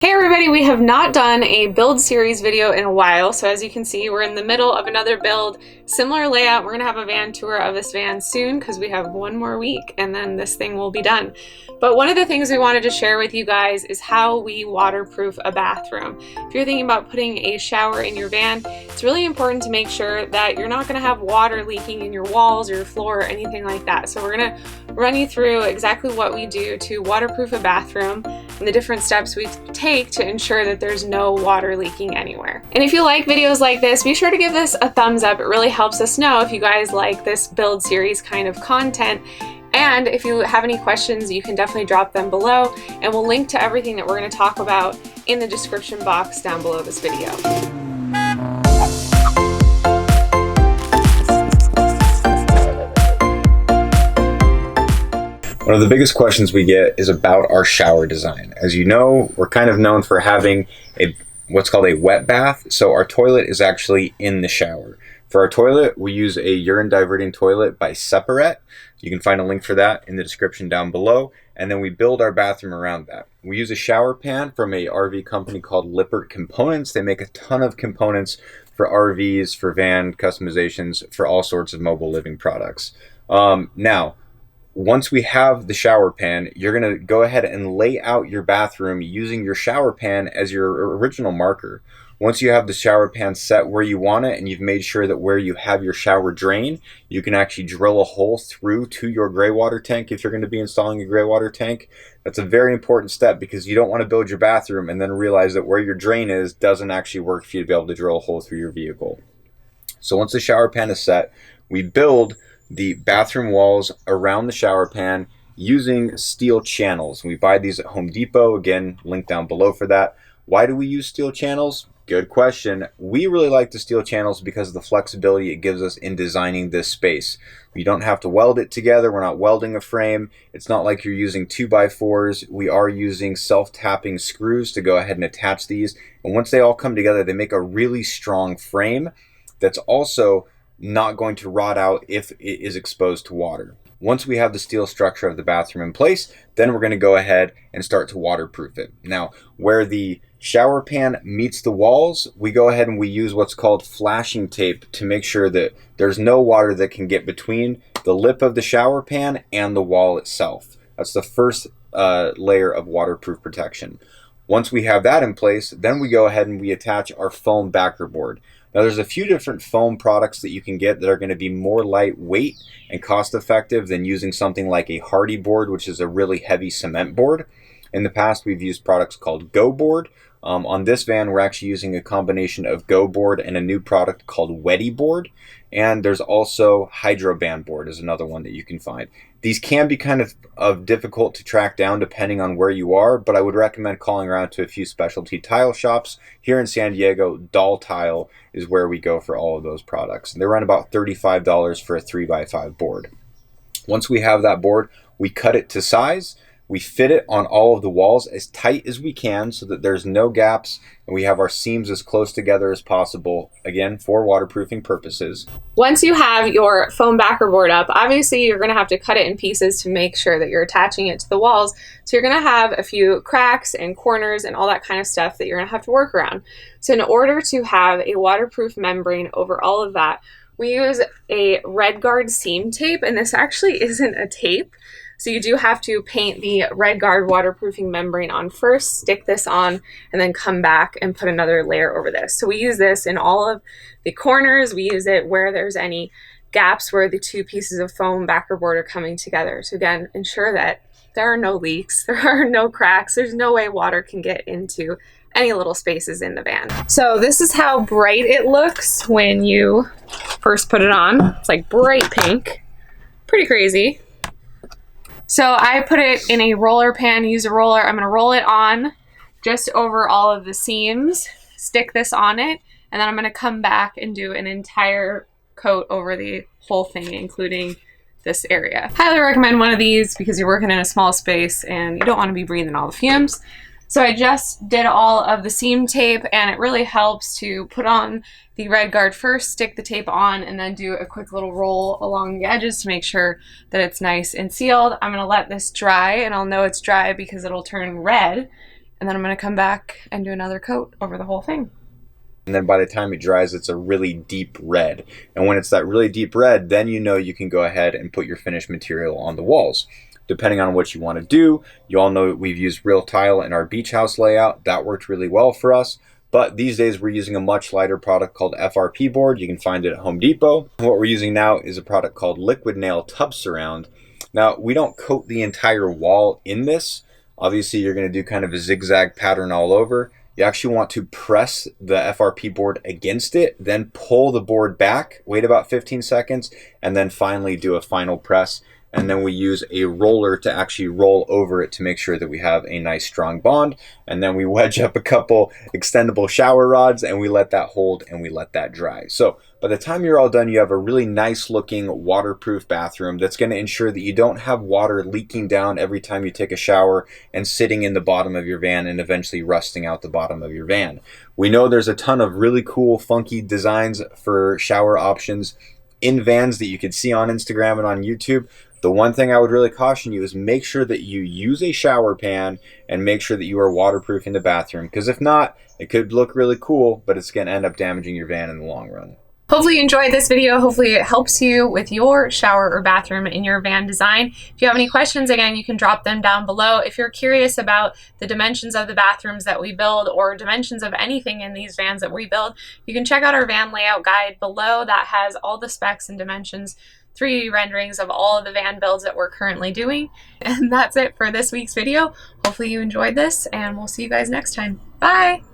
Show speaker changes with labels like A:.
A: Hey everybody, we have not done a build series video in a while, so as you can see we're in the middle of another build, similar layout. We're going to have a van tour of this van soon because we have one more week and then this thing will be done. But one of the things we wanted to share with you guys is how we waterproof a bathroom. If you're thinking about putting a shower in your van, it's really important to make sure that you're not going to have water leaking in your walls or your floor or anything like that. So we're going to run you through exactly what we do to waterproof a bathroom and the different steps we take to ensure that there's no water leaking anywhere. And if you like videos like this, be sure to give this a thumbs up. It really helps us know if you guys like this build series kind of content. And if you have any questions, you can definitely drop them below, and we'll link to everything that we're going to talk about in the description box down below this video.
B: One of the biggest questions we get is about our shower design. As you know, we're kind of known for having what's called a wet bath. So our toilet is actually in the shower. For our toilet, we use a urine diverting toilet by Sara. You can find a link for that in the description down below. And then we build our bathroom around that. We use a shower pan from a RV company called Lippert Components. They make a ton of components for RVs, for van customizations, for all sorts of mobile living products. Now, once we have the shower pan, you're going to go ahead and lay out your bathroom using your shower pan as your original marker. Once you have the shower pan set where you want it and you've made sure that where you have your shower drain, you can actually drill a hole through to your gray water tank if you're going to be installing a gray water tank. That's a very important step because you don't want to build your bathroom and then realize that where your drain is doesn't actually work for you to be able to drill a hole through your vehicle. So once the shower pan is set, we build the bathroom walls around the shower pan using steel channels. We buy these at Home Depot. Again, link down below for that. Why do we use steel channels? Good question. We really like the steel channels because of the flexibility it gives us in designing this space. We don't have to weld it together. We're not welding a frame. It's not like you're using 2x4s. We are using self-tapping screws to go ahead and attach these. And once they all come together, they make a really strong frame that's also not going to rot out if it is exposed to water. Once we have the steel structure of the bathroom in place, then we're going to go ahead and start to waterproof it. Now, where the shower pan meets the walls, we go ahead and we use what's called flashing tape to make sure that there's no water that can get between the lip of the shower pan and the wall itself. That's the first layer of waterproof protection. Once we have that in place, then we go ahead and we attach our foam backer board. Now there's a few different foam products that you can get that are going to be more lightweight and cost effective than using something like a Hardy board, which is a really heavy cement board. In the past, we've used products called Go board. On this van, we're actually using a combination of Go board and a new product called Wedi board. And there's also Hydroband board is another one that you can find. These can be kind of difficult to track down depending on where you are, but I would recommend calling around to a few specialty tile shops. Here in San Diego, Doll Tile is where we go for all of those products. And they run about $35 for a 3x5 board. Once we have that board, we cut it to size. We fit it on all of the walls as tight as we can so that there's no gaps, and we have our seams as close together as possible, again, for waterproofing purposes.
A: Once you have your foam backer board up, obviously you're going to have to cut it in pieces to make sure that you're attaching it to the walls. So you're going to have a few cracks and corners and all that kind of stuff that you're going to have to work around. So in order to have a waterproof membrane over all of that, we use a Red Guard seam tape, and this actually isn't a tape. So you do have to paint the Red Guard waterproofing membrane on first, stick this on, and then come back and put another layer over this. So we use this in all of the corners. We use it where there's any gaps where the two pieces of foam backer board are coming together. So again, ensure that there are no leaks, there are no cracks, there's no way water can get into any little spaces in the van. So this is how bright it looks when you first put it on. It's like bright pink, pretty crazy. So I put it in a roller pan, use a roller. I'm gonna roll it on just over all of the seams, stick this on it, and then I'm gonna come back and do an entire coat over the whole thing, including this area. Highly recommend one of these because you're working in a small space and you don't wanna be breathing all the fumes. So I just did all of the seam tape, and it really helps to put on the Red Guard first, stick the tape on, and then do a quick little roll along the edges to make sure that it's nice and sealed. I'm gonna let this dry, and I'll know it's dry because it'll turn red. And then I'm going to come back and do another coat over the whole thing.
B: And then by the time it dries, it's a really deep red. And when it's that really deep red, then you know you can go ahead and put your finished material on the walls. Depending on what you want to do, you all know we've used real tile in our beach house layout. That worked really well for us. But these days we're using a much lighter product called FRP board. You can find it at Home Depot. What we're using now is a product called Liquid Nail Tub Surround. Now, we don't coat the entire wall in this. Obviously, you're going to do kind of a zigzag pattern all over. You actually want to press the FRP board against it, then pull the board back, wait about 15 seconds, and then finally do a final press. And then we use a roller to actually roll over it to make sure that we have a nice strong bond. And then we wedge up a couple extendable shower rods and we let that hold and we let that dry. So by the time you're all done, you have a really nice looking waterproof bathroom that's going to ensure that you don't have water leaking down every time you take a shower and sitting in the bottom of your van and eventually rusting out the bottom of your van. We know there's a ton of really cool, funky designs for shower options in vans that you can see on Instagram and on YouTube. The one thing I would really caution you is make sure that you use a shower pan and make sure that you are waterproof in the bathroom, because if not, it could look really cool, but it's going to end up damaging your van in the long run.
A: Hopefully you enjoyed this video. Hopefully it helps you with your shower or bathroom in your van design. If you have any questions, again, you can drop them down below. If you're curious about the dimensions of the bathrooms that we build or dimensions of anything in these vans that we build, you can check out our van layout guide below. That has all the specs and dimensions, 3D renderings of all of the van builds that we're currently doing. And that's it for this week's video. Hopefully you enjoyed this, and we'll see you guys next time. Bye!